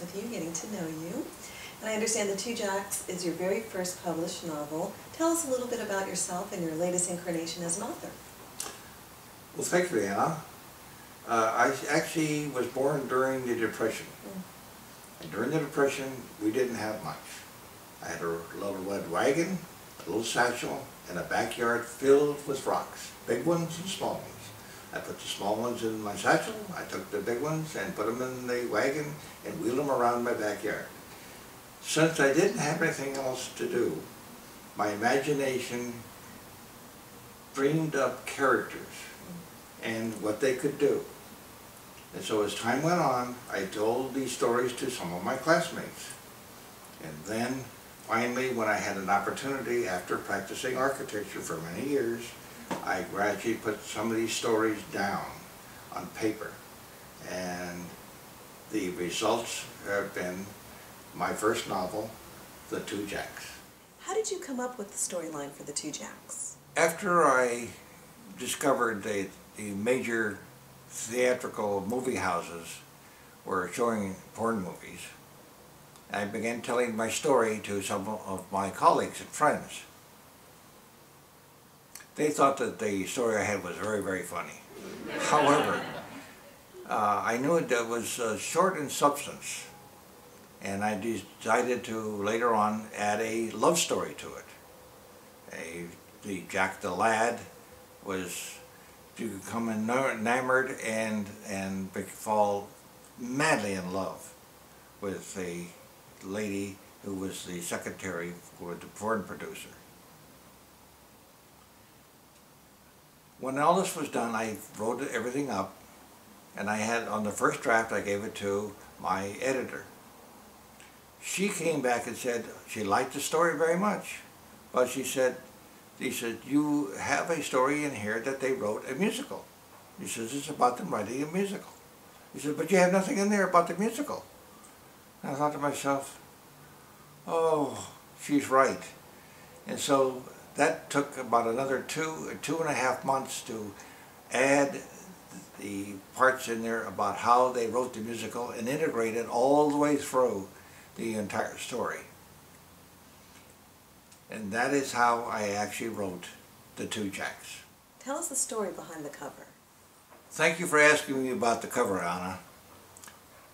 converse with you, getting to know you. And I understand The Two Jacks is your very first published novel. Tell us a little bit about yourself and your latest incarnation as an author. Well, thank you, Anna. I actually was born during the Depression. And during the Depression, we didn't have much. I had a little red wagon, a little satchel, and a backyard filled with rocks, big ones and small ones. I put the small ones in my satchel, I took the big ones and put them in the wagon and wheeled them around my backyard. Since I didn't have anything else to do, my imagination dreamed up characters and what they could do. And so as time went on, I told these stories to some of my classmates. And then finally, when I had an opportunity after practicing architecture for many years, I gradually put some of these stories down on paper. And the results have been my first novel, The Two Jacks. How did you come up with the storyline for The Two Jacks? After I discovered the major theatrical movie houses were showing porn movies, I began telling my story to some of my colleagues and friends. They thought that the story I had was very, very funny. However, I knew it was short in substance, and I decided to later on add a love story to it. The Jack the lad was to become enamored and fall madly in love with a lady who was the secretary for the porn producer. When all this was done, I wrote everything up, and I had, on the first draft, I gave it to my editor. She came back and said she liked the story very much, but he said, you have a story in here that they wrote a musical. He says, it's about them writing a musical. He said, but you have nothing in there about the musical. And I thought to myself, oh, she's right. And so that took about another two and a half months to add the parts in there about how they wrote the musical and integrate it all the way through the entire story. And that is how I actually wrote The Two Jacks. Tell us the story behind the cover. Thank you for asking me about the cover, Anna.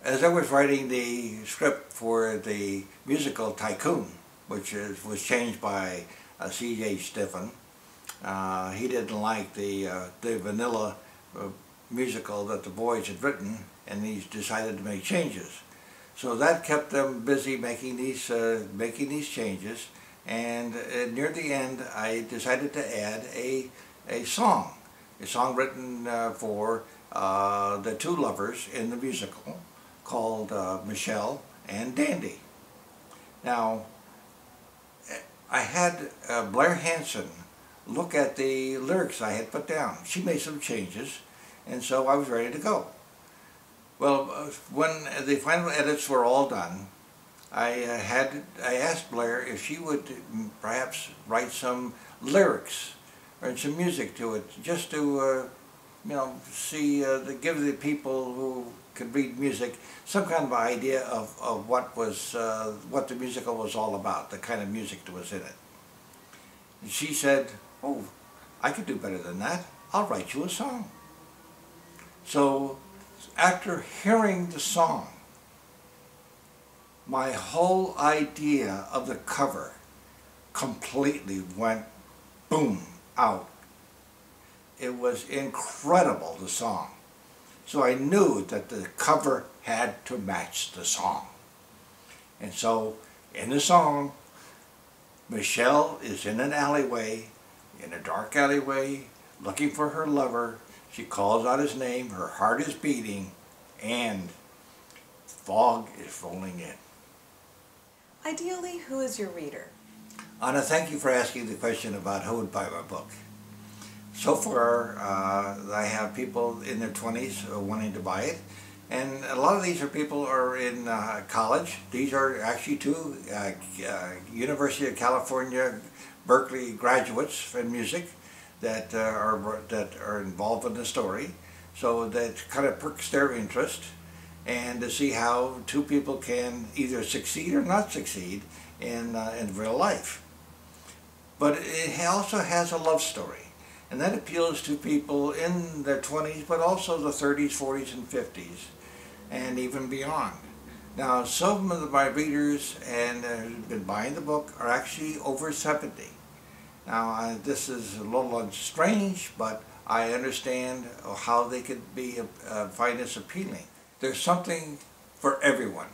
As I was writing the script for the musical Tycoon, which was changed by C.J. Stiffen, he didn't like the vanilla musical that the boys had written, and he decided to make changes. So that kept them busy making these changes, and near the end I decided to add a song written for the two lovers in the musical called Michelle and Dandy. Now, I had Blair Hanson look at the lyrics I had put down. She made some changes, and so I was ready to go. Well, when the final edits were all done, I asked Blair if she would perhaps write some lyrics or some music to it, just to give the people who could read music some kind of idea of what the musical was all about, the kind of music that was in it. And she said, oh, I could do better than that. I'll write you a song. So after hearing the song, my whole idea of the cover completely went boom out. It was incredible, the song. So I knew that the cover had to match the song. And so in the song, Michelle is in an alleyway, in a dark alleyway, looking for her lover. She calls out his name, her heart is beating, and fog is rolling in. Ideally, who is your reader? Anna, thank you for asking the question about who would buy my book. So far, I have people in their 20s wanting to buy it, and a lot of these are people who are in college. These are actually two University of California, Berkeley graduates in music that are involved in the story. So that kind of perks their interest. and to see how two people can either succeed or not succeed in real life. But it also has a love story, and that appeals to people in their 20s, but also the 30s, 40s, and 50s, and even beyond. Now, some of my readers and who've been buying the book are actually over 70. Now, this is a little strange, but I understand how they could find this appealing. There's something for everyone.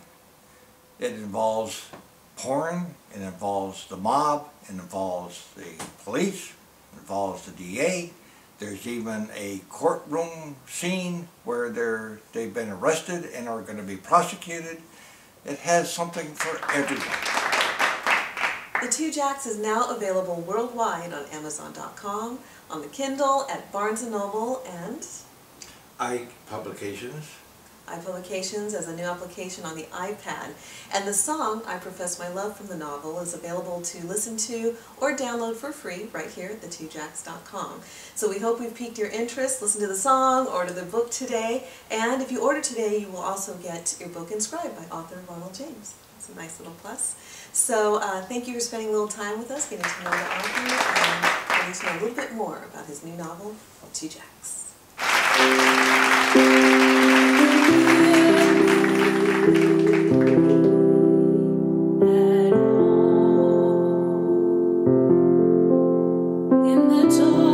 It involves porn, it involves the mob, it involves the police, it involves the DA. There's even a courtroom scene where they've been arrested and are going to be prosecuted. It has something for everyone. The Two Jacks is now available worldwide on Amazon.com, on the Kindle, at Barnes & Noble, and iPublications. iPublications as a new application on the iPad. And the song, I Profess My Love from the novel, is available to listen to or download for free right here at thetwojacks.com. So we hope we've piqued your interest. Listen to the song, order the book today, and if you order today, you will also get your book inscribed by author Ronald James. It's a nice little plus. So thank you for spending a little time with us, getting to know the author, and getting to know a little bit more about his new novel, Two Jacks. In the dark.